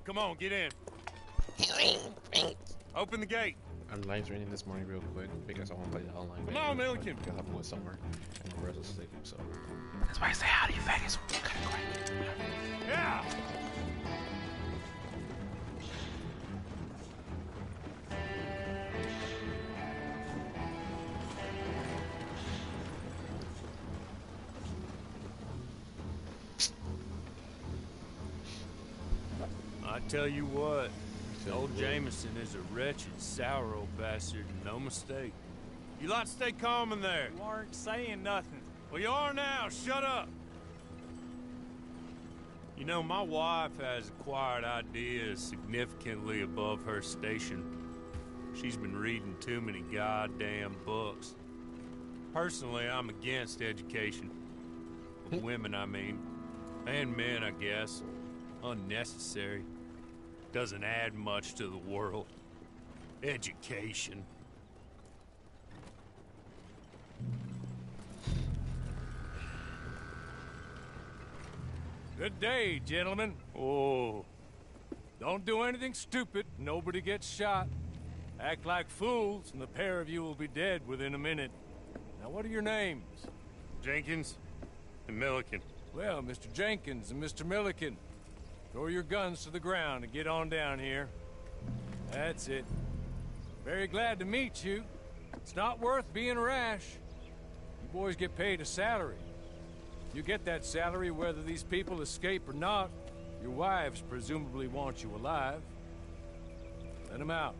Come on, get in. Open the gate. Our lives raining this morning real quick because I want to play the online game. Come on, Milliken. Because I went somewhere and the rest was asleep, so. That's why I say howdy, faggots. Yeah! I tell you what, old Jameson is a wretched, sour old bastard, no mistake. You lot stay calm in there. You aren't saying nothing. Well, you are now. Shut up. You know, my wife has acquired ideas significantly above her station. She's been reading too many goddamn books. Personally, I'm against education. Of women, I mean. And men, I guess. Unnecessary. Doesn't add much to the world. Education. Good day, gentlemen. Oh. Don't do anything stupid. Nobody gets shot. Act like fools, and the pair of you will be dead within a minute. Now, what are your names? Jenkins and Milliken. Well, Mr. Jenkins and Mr. Milliken, throw your guns to the ground and get on down here. That's it. Very glad to meet you. It's not worth being rash. You boys get paid a salary. You get that salary whether these people escape or not. Your wives presumably want you alive. Let them out.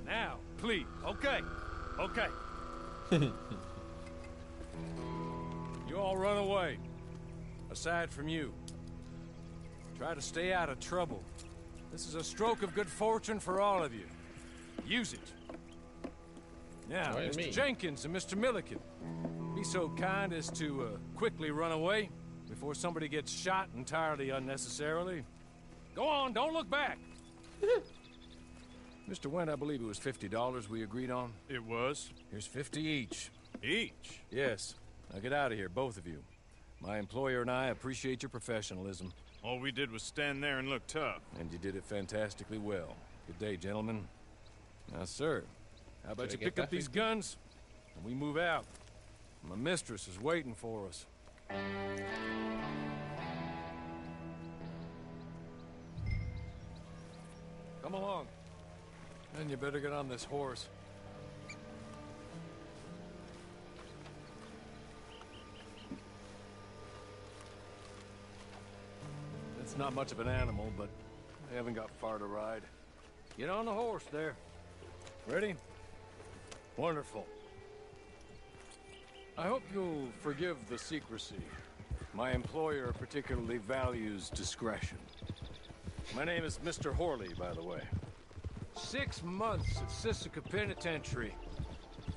Now, please. Okay. Okay. You all run away. Aside from you. Try to stay out of trouble. This is a stroke of good fortune for all of you. Use it. Now, Why Mr. me? Jenkins and Mr. Milliken, be so kind as to quickly run away before somebody gets shot entirely unnecessarily. Go on, don't look back. Mr. Wendt, I believe it was $50 we agreed on. It was. Here's 50 each. Each? Yes. Now get out of here, both of you. My employer and I appreciate your professionalism. All we did was stand there and look tough. And you did it fantastically well. Good day, gentlemen. Now, sir, how about Should you I get pick up that these 50? guns, and we move out. My mistress is waiting for us. Come along. Then you better get on this horse. It's not much of an animal, but they haven't got far to ride. Get on the horse there. Ready? Wonderful. I hope you'll forgive the secrecy. My employer particularly values discretion. My name is Mr. Horley, by the way. 6 months at Sisika Penitentiary,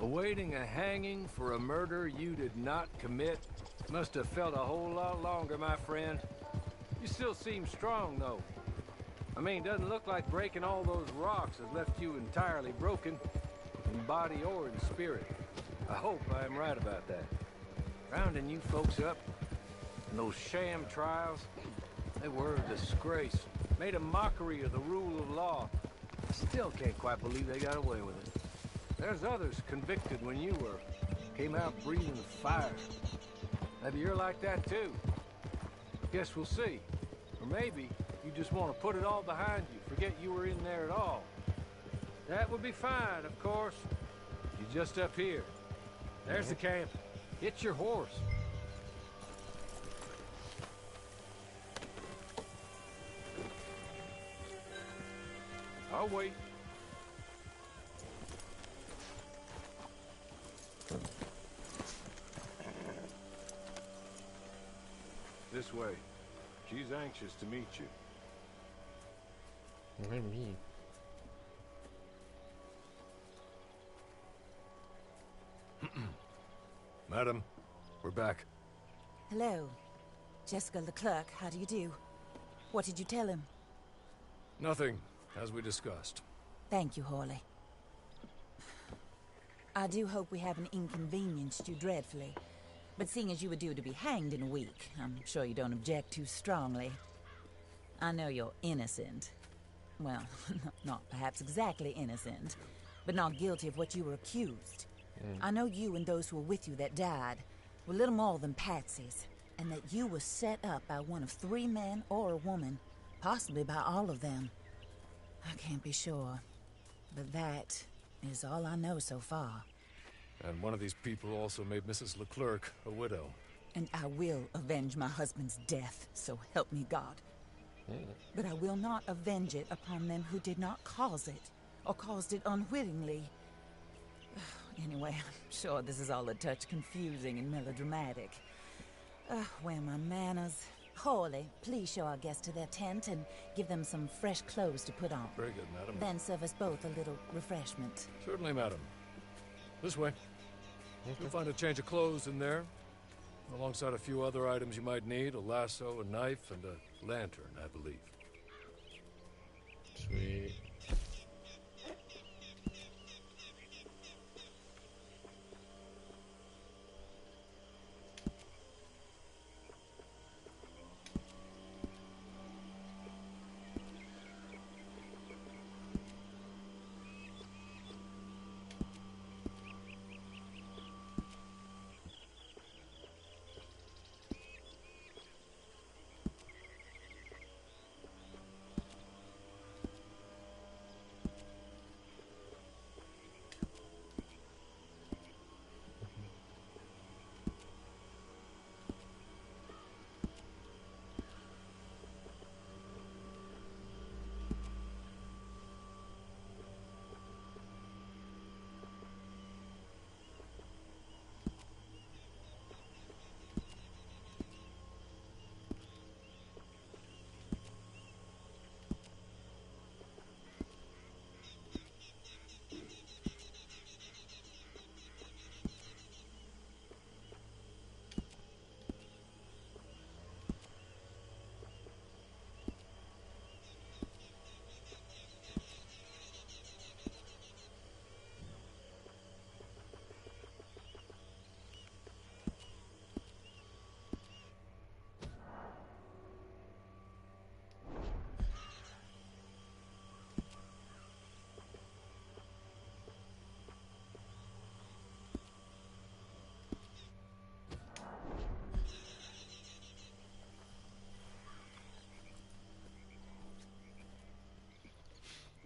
awaiting a hanging for a murder you did not commit. Must have felt a whole lot longer, my friend. You still seem strong, though. I mean, doesn't look like breaking all those rocks has left you entirely broken, in body or in spirit. I hope I am right about that. Rounding you folks up, and those sham trials, they were a disgrace. Made a mockery of the rule of law. I still can't quite believe they got away with it. There's others convicted when you were. Came out breathing fire. Maybe you're like that too. Guess we'll see. Or maybe you just want to put it all behind you, forget you were in there at all. That would be fine, of course. You're just up here. There's the camp. Get your horse. I'll wait. This way. She's anxious to meet you. Why me? Madam, we're back. Hello. Jessica Leclerc, how do you do? What did you tell him? Nothing, as we discussed. Thank you, Horley. I do hope we haven't inconvenienced you dreadfully. But seeing as you were due to be hanged in a week, I'm sure you don't object too strongly. I know you're innocent. Well, not perhaps exactly innocent, but not guilty of what you were accused. I know you and those who were with you that died were little more than patsies, and that you were set up by one of 3 men or a woman, possibly by all of them. I can't be sure, but that is all I know so far. And one of these people also made Mrs. Leclerc a widow. And I will avenge my husband's death, so help me God. But I will not avenge it upon them who did not cause it, or caused it unwittingly. Anyway, I'm sure this is all a touch confusing and melodramatic. Where are my manners? Hawley, please show our guests to their tent and give them some fresh clothes to put on. Very good, madam. Then serve us both a little refreshment. Certainly, madam. This way. You'll find a change of clothes in there, alongside a few other items you might need, a lasso, a knife, and a lantern, I believe. Sweet.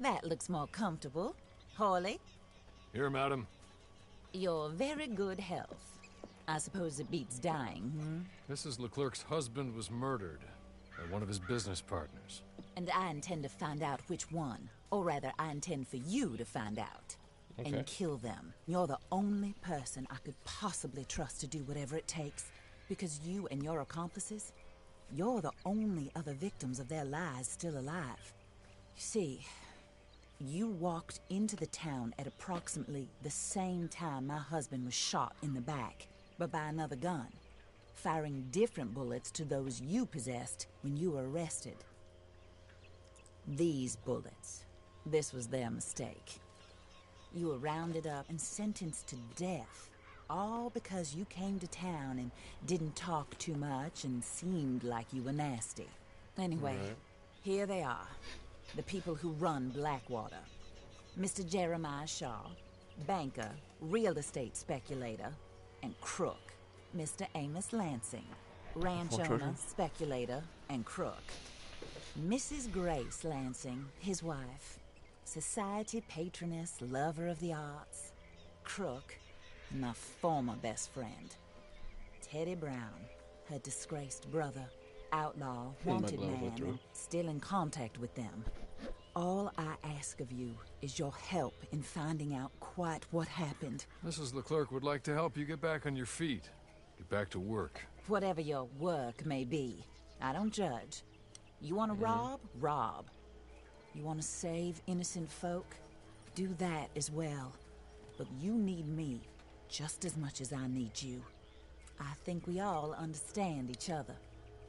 That looks more comfortable. Hawley, Here, madam. your very good health. I suppose it beats dying, Mrs. Leclerc's husband was murdered by one of his business partners. And I intend to find out which one. Or rather, I intend for you to find out. Okay. And kill them. You're the only person I could possibly trust to do whatever it takes. Because you and your accomplices, you're the only other victims of their lies still alive. You see, you walked into the town at approximately the same time my husband was shot in the back, but by another gun, firing different bullets to those you possessed when you were arrested. These bullets, this was their mistake. You were rounded up and sentenced to death, all because you came to town and didn't talk too much and seemed like you were nasty. Anyway, here they are. The people who run Blackwater. Mr. Jeremiah Shaw, banker, real estate speculator, and crook. Mr. Amos Lansing, ranch owner, speculator, and crook. Mrs. Grace Lansing, his wife, society patroness, lover of the arts, crook, and my former best friend. Teddy Brown, her disgraced brother. Outlaw, wanted man, and still in contact with them. All I ask of you is your help in finding out quite what happened. Mrs. Leclerc would like to help you get back on your feet. Get back to work. Whatever your work may be, I don't judge. You want to rob? Rob. You want to save innocent folk? Do that as well. But you need me just as much as I need you. I think we all understand each other.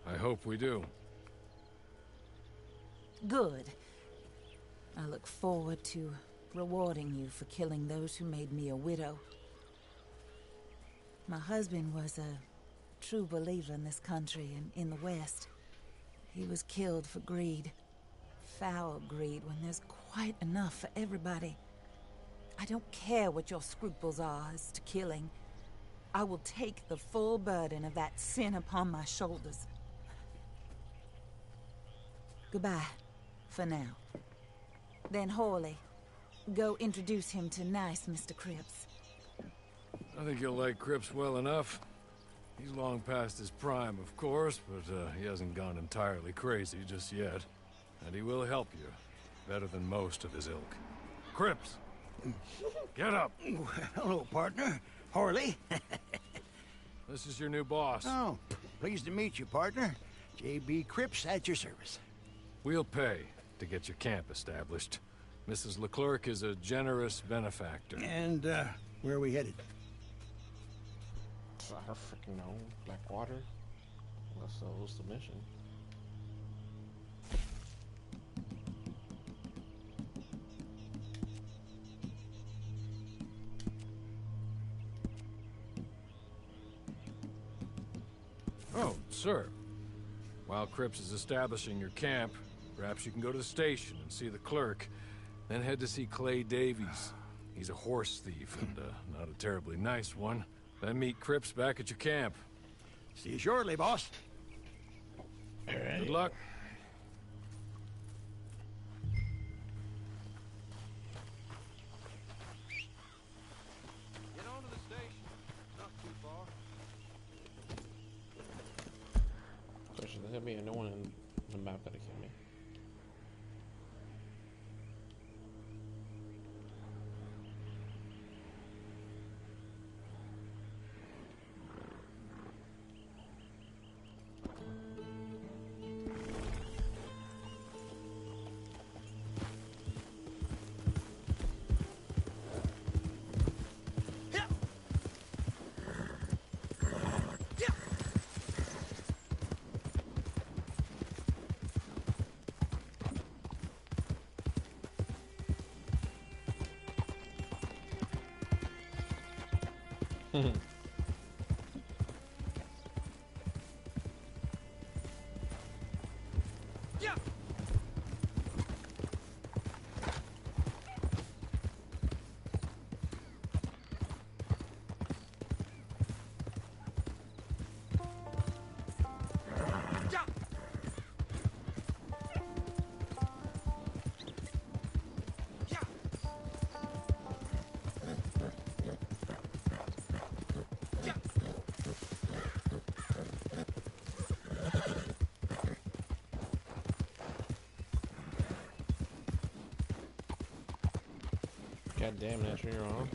I hope we do. Good. I look forward to rewarding you for killing those who made me a widow. My husband was a true believer in this country and in the West. He was killed for greed. Foul greed when there's quite enough for everybody. I don't care what your scruples are as to killing. I will take the full burden of that sin upon my shoulders. Goodbye, for now. Then Horley, go introduce him to nice Mr. Cripps. I think you'll like Cripps well enough. He's long past his prime, of course, but he hasn't gone entirely crazy just yet. And he will help you, better than most of his ilk. Cripps! Get up! Hello, partner. Horley. This is your new boss. Oh, pleased to meet you, partner. J.B. Cripps at your service. We'll pay to get your camp established. Mrs. Leclerc is a generous benefactor. And, where are we headed? I don't freaking know. Blackwater? Unless that was the mission. Oh, sir. While Cripps is establishing your camp, perhaps you can go to the station and see the clerk, then head to see Clay Davies. He's a horse thief, and not a terribly nice one. Then meet Cripps back at your camp. See you shortly, boss. Good luck. Get on to the station. Not too far. Question, there's gonna be no one in the map that can kill me. God damn, that's you're on.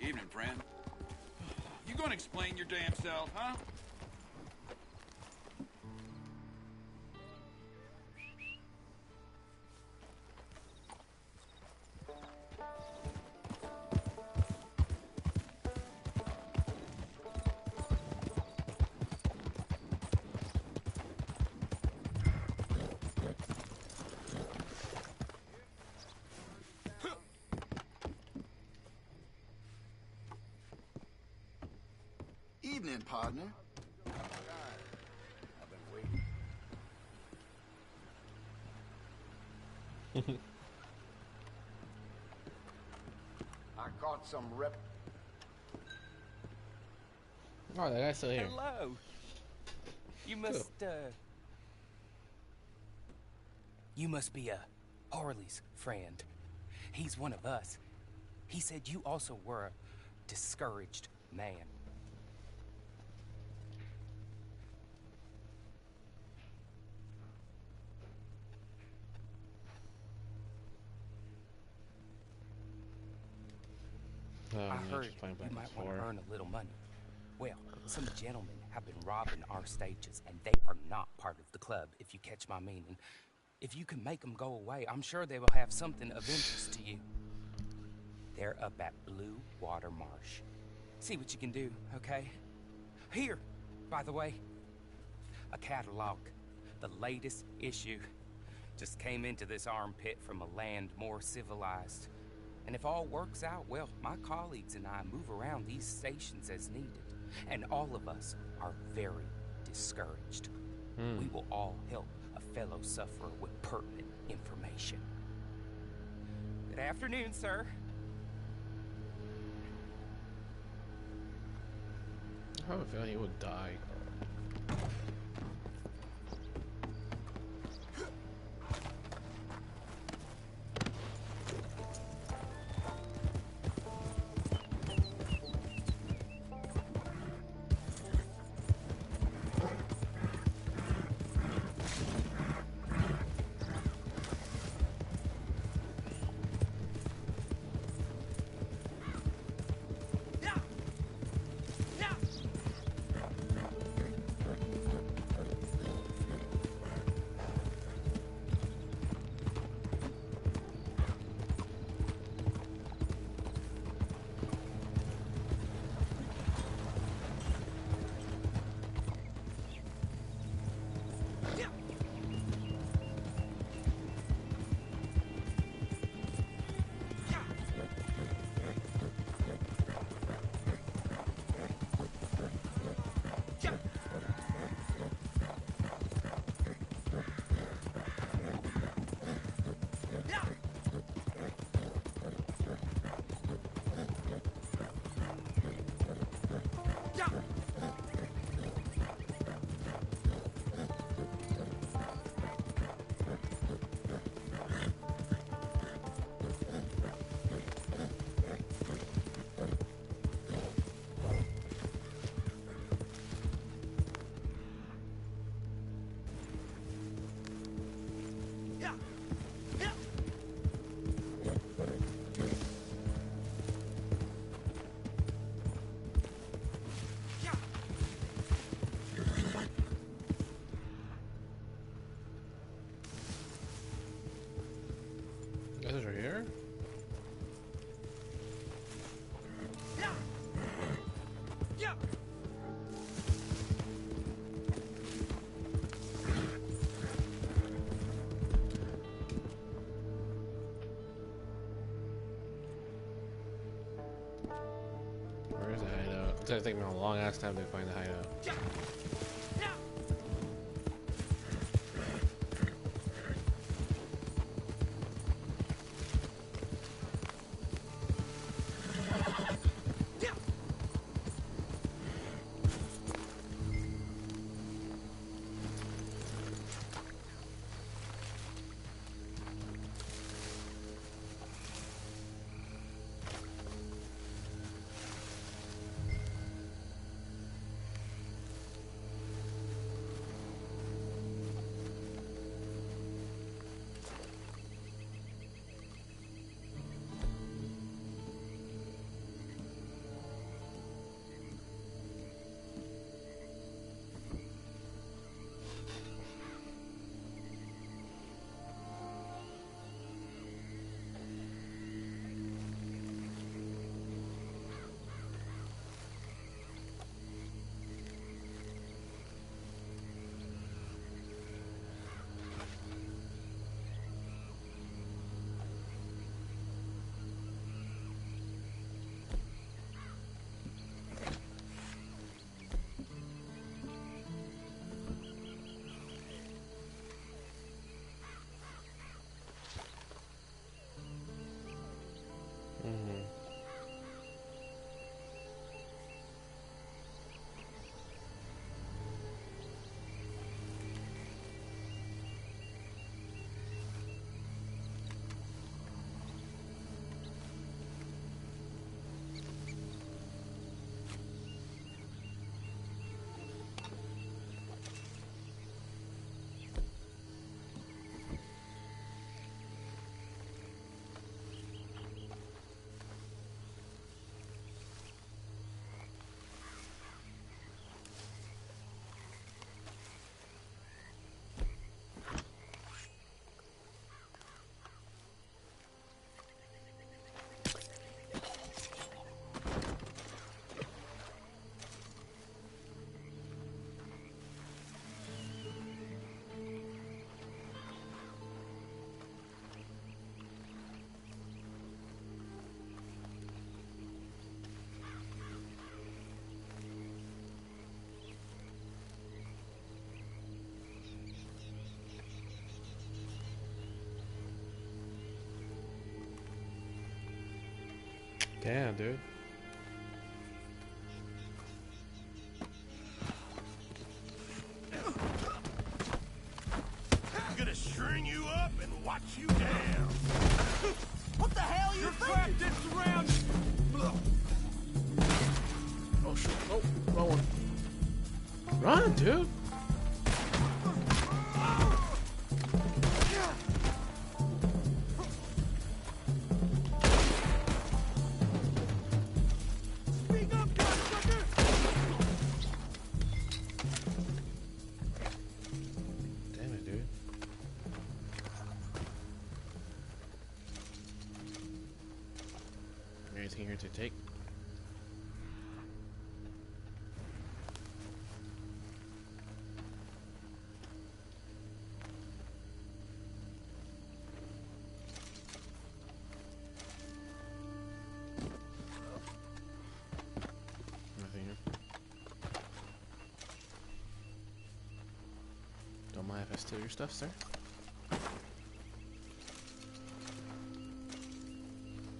Evening, friend. You gonna explain your damn self, huh? Evening, partner. I've been waiting. I caught some rep. Oh, that guy's still here. Hello. You must, You must be, Harley's friend. He's one of us. He said you also were a discouraged man. I heard you might want to earn a little money. Well, some gentlemen have been robbing our stages, and they are not part of the club, if you catch my meaning. If you can make them go away, I'm sure they will have something of interest to you. They're up at Blue Water Marsh. See what you can do, okay? Here, by the way, a catalog. The latest issue. Just came into this armpit from a land more civilized. And if all works out, well, my colleagues and I move around these stations as needed. And all of us are very discouraged. We will all help a fellow sufferer with pertinent information. Good afternoon, sir. I have a feeling he would die. This is right here? Where's the hideout? It's gonna take me a long ass time to find the hideout. Damn, dude. I'm gonna string you up and watch you down. What the hell are you trapped and surrounded. Oh shit! Oh, wrong one. Run, dude. Anything here to take? Nothing here. Don't mind if I steal your stuff, sir.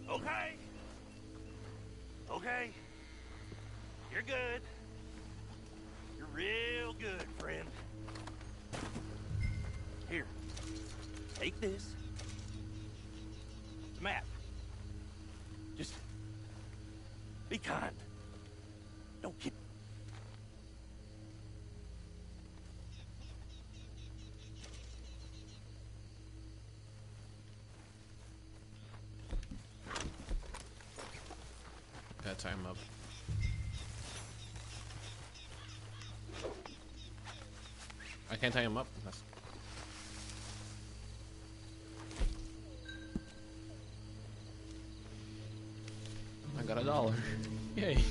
Okay. Okay. You're good. You're real good, friend. Here. Take this. It's a map. Just be kind. Don't keep. Gotta tie him up. I can't tie him up. That's... I got $1. Yay.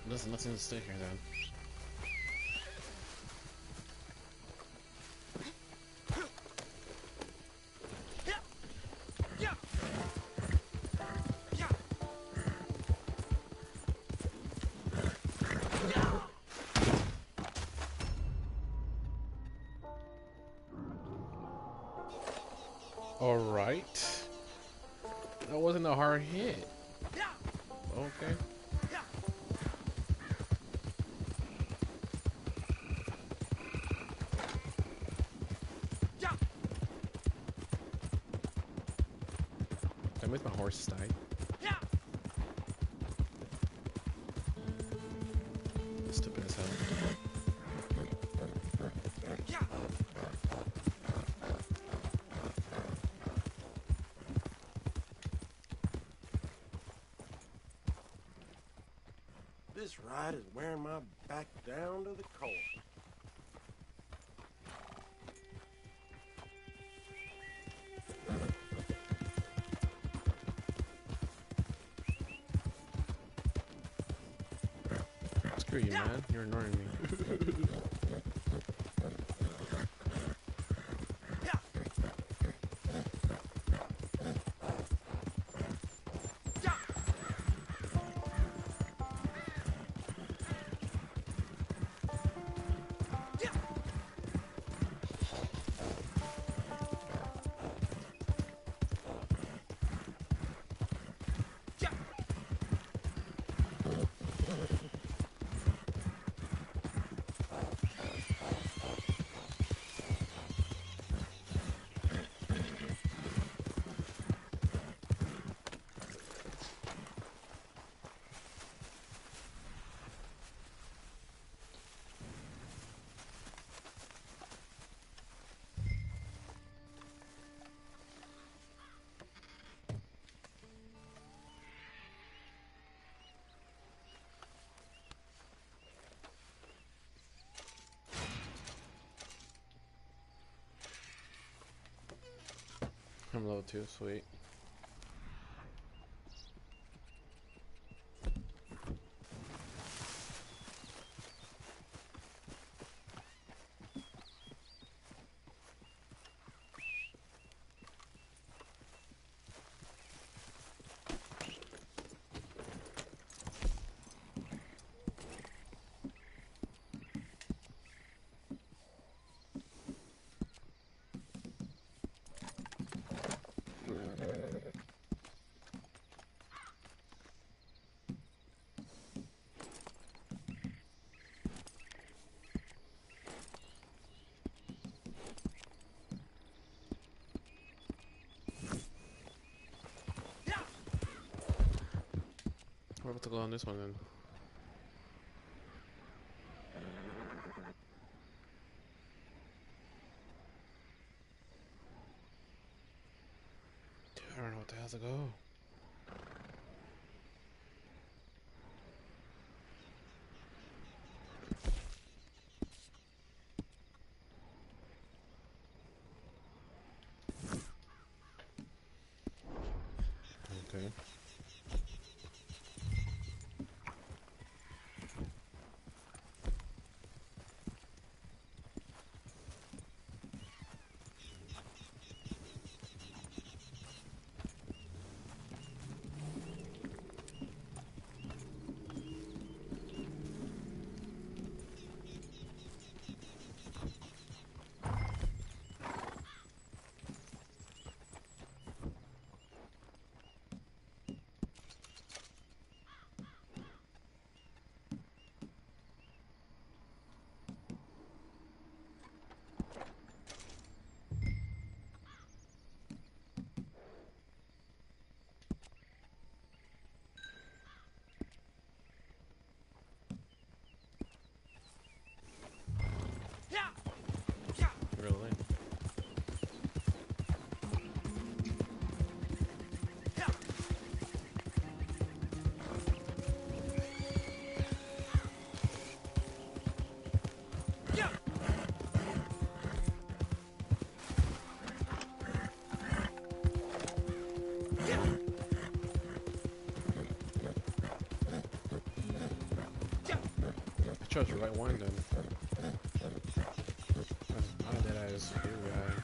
There's nothing to stay here then. All right. That wasn't a hard hit. Okay. That makes my horse die. Stupid as hell. This ride is wearing my back down to the core. Screw you, man. You're ignoring me. I'm level 2, sweet. We're about to go on this one then. Dude, I don't know what the hell to go. Okay. Really? I chose the right one then. I did as here guy.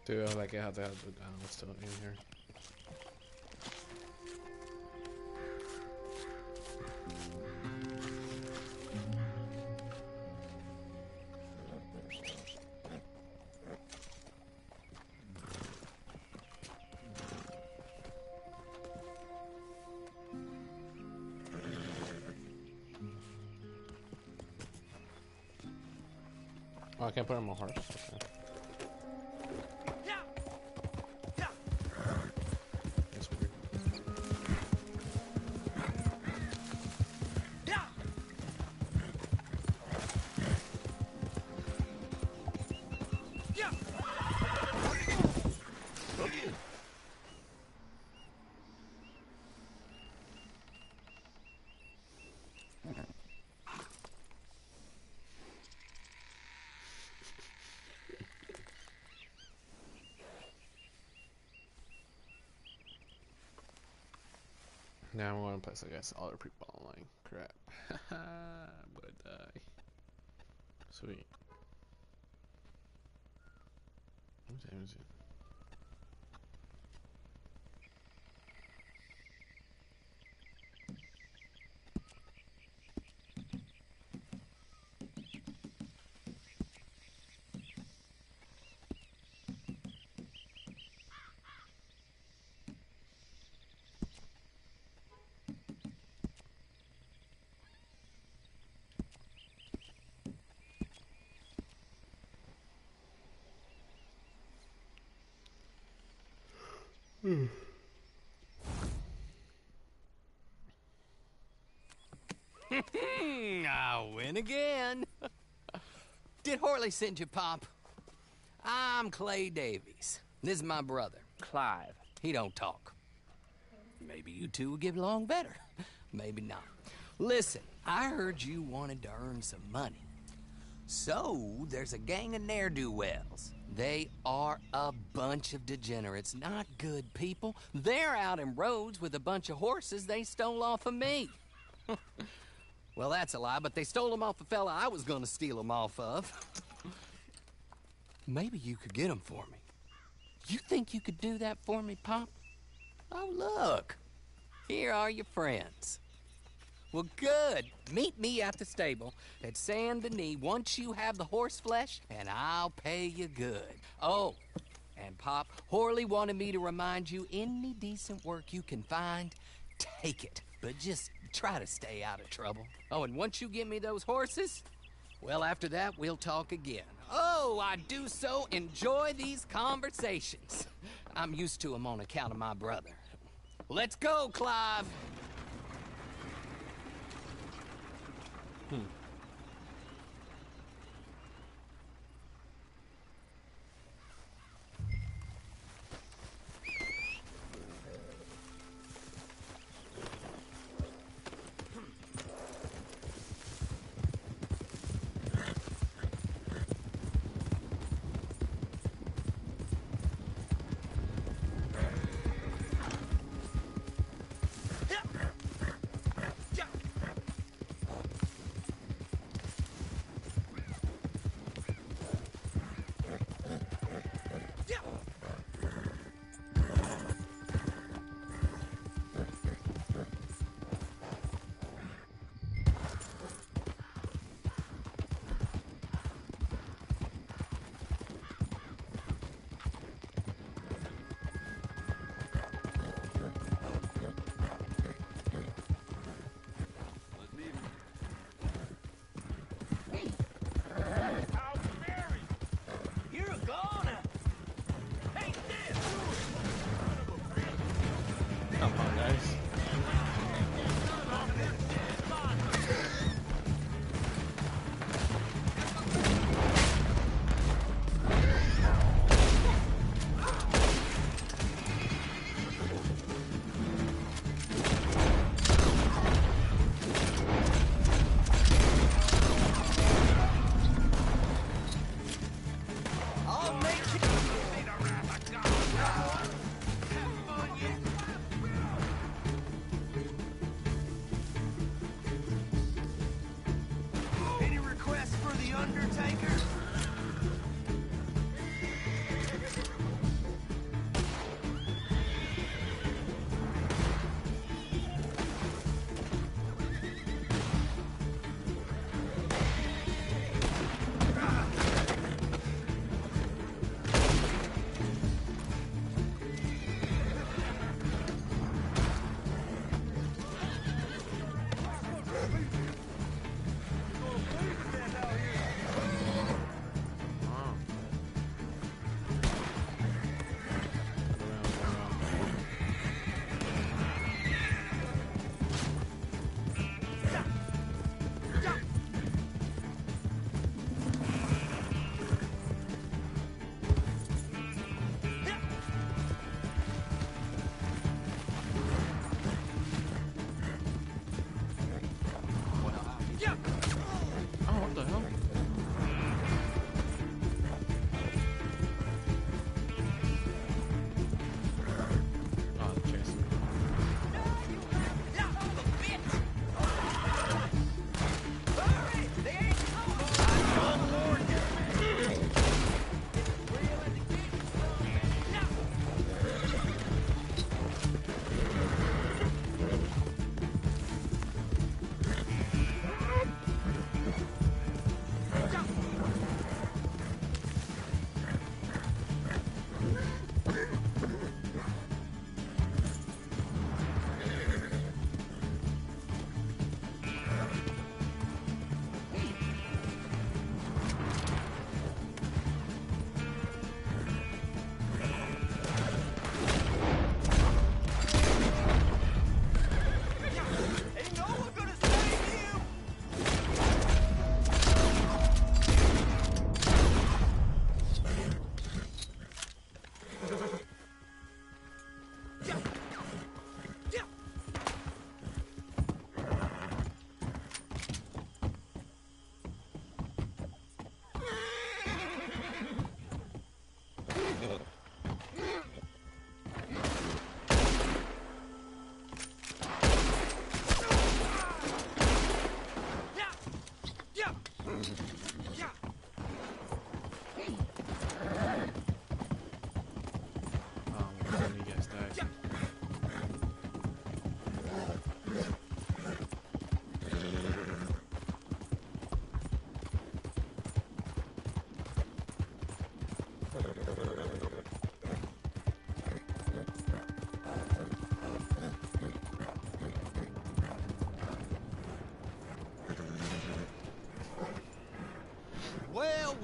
Dude, I like it how that was still in here. Oh, I can't put on my horse. Okay. That's weird. Now I'm going to place, I guess, other people online. Crap. I'm gonna die. Sweet. What time is it? I win again. Did Horley send you, Pop? I'm Clay Davies. This is my brother, Clive. He don't talk. Maybe you two will get along better. Maybe not. Listen, I heard you wanted to earn some money. So, there's a gang of ne'er-do-wells. They are a bunch of degenerates, not good people. They're out in roads with a bunch of horses they stole off of me. Well, that's a lie, but they stole them off the fella I was gonna steal them off of. Maybe you could get them for me. You think you could do that for me, Pop? Oh, look. Here are your friends. Well, good. Meet me at the stable at Saint Denis once you have the horse flesh, and I'll pay you good. Oh, and Pop, Horley wanted me to remind you, any decent work you can find, take it. But just try to stay out of trouble. Oh, and once you give me those horses, well, after that, we'll talk again. Oh, I do so enjoy these conversations. I'm used to them on account of my brother. Let's go, Clive.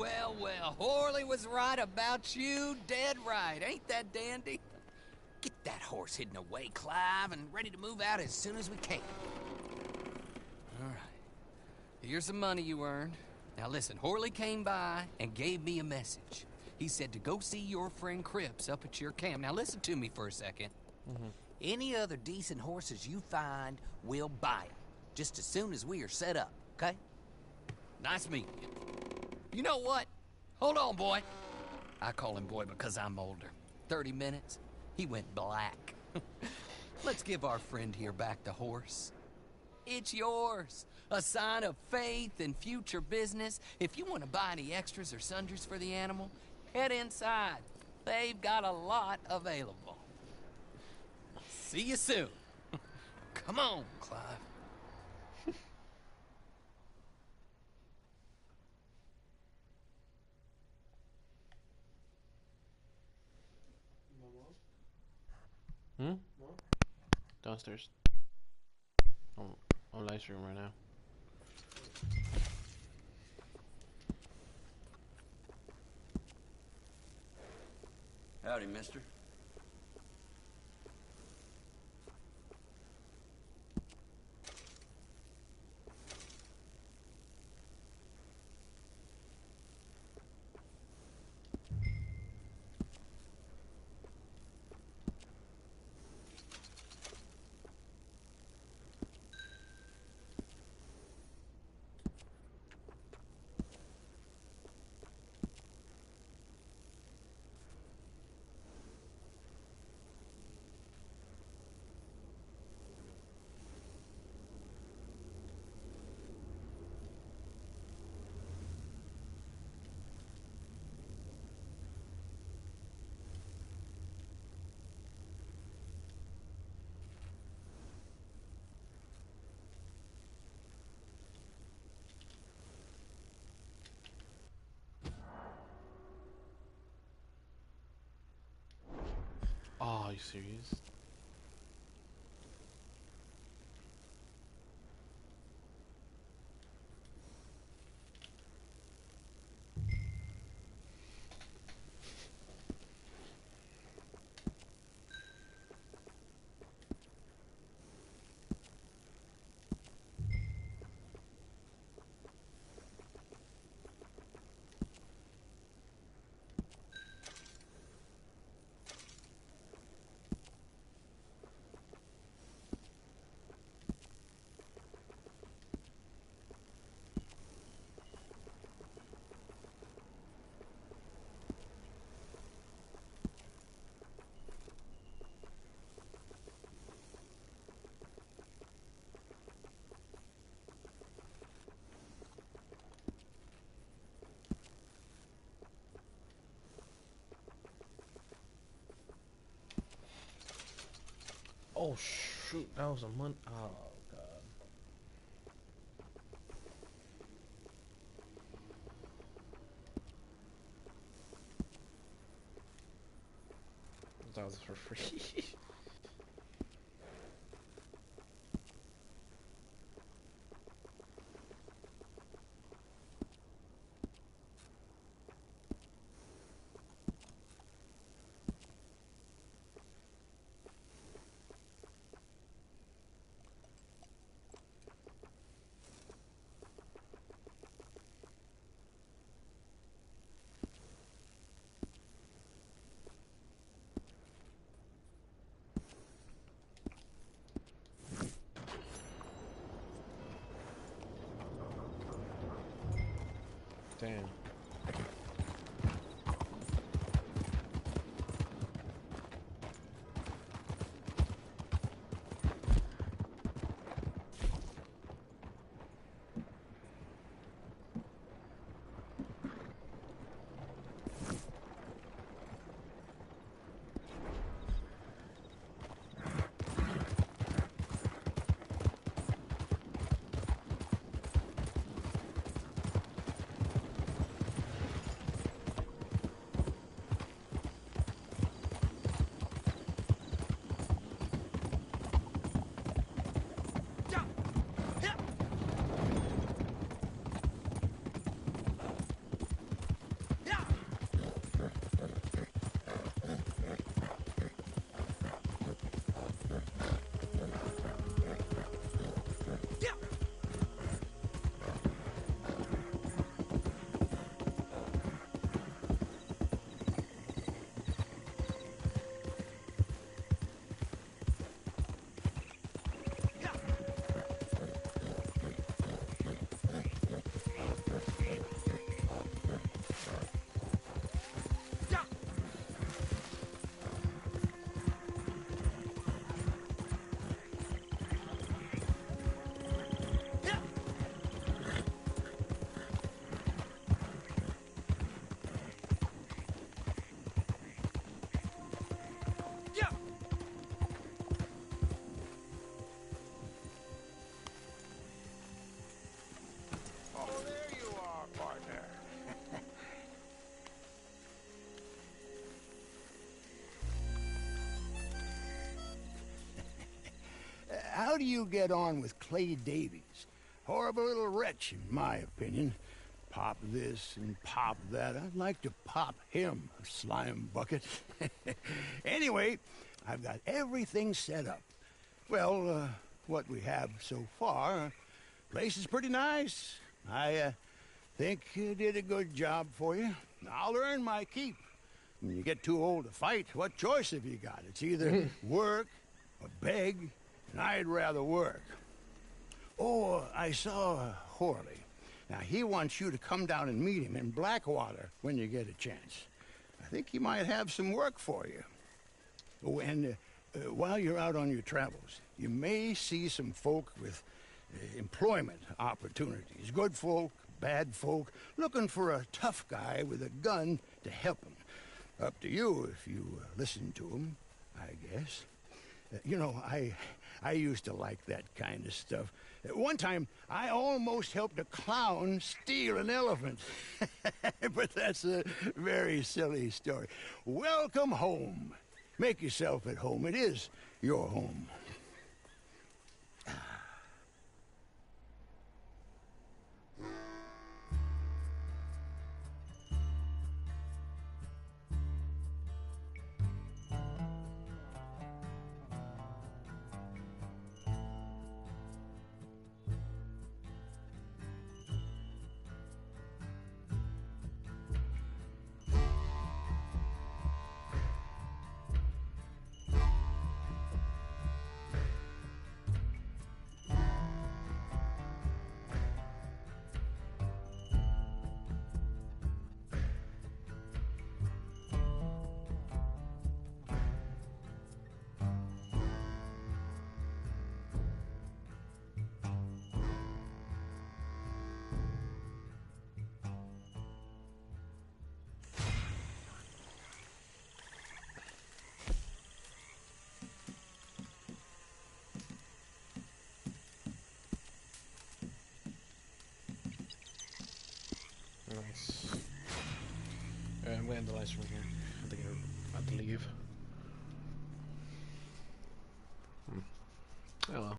Well, well, Horley was right about you, dead right. Ain't that dandy? Get that horse hidden away, Clive, and ready to move out as soon as we can. All right. Here's the money you earned. Now listen, Horley came by and gave me a message. He said to go see your friend Cripps up at your camp. Now listen to me for a second. Any other decent horses you find, we'll buy them. Just as soon as we are set up, okay? Nice meeting you. You know what? Hold on, boy. I call him boy because I'm older. 30 minutes, he went black. Let's give our friend here back the horse. It's yours. A sign of faith and future business. If you want to buy any extras or sundries for the animal, head inside. They've got a lot available. See you soon. Come on, Clive. Downstairs. I'm live stream right now. Howdy, mister. Oh, are you serious? Oh shoot, that was a month. Oh god. That was for free. Damn. do you get on with Clay Davies? Horrible little wretch, in my opinion. Pop this and pop that. I'd like to pop him, a slime bucket. Anyway, I've got everything set up. Well, what we have so far, place is pretty nice. I think you did a good job for you. I'll earn my keep. When you get too old to fight, what choice have you got? It's either work or beg, and I'd rather work. Oh, I saw Horley. Now, he wants you to come down and meet him in Blackwater when you get a chance. I think he might have some work for you. Oh, and while you're out on your travels, you may see some folk with employment opportunities. Good folk, bad folk, looking for a tough guy with a gun to help them. Up to you if you listen to them, I guess. You know, I used to like that kind of stuff. One time, I almost helped a clown steal an elephant. But that's a very silly story. Welcome home. Make yourself at home. It is your home. Nice. I'm going to end the live stream here. I think I'm about to leave. Oh well.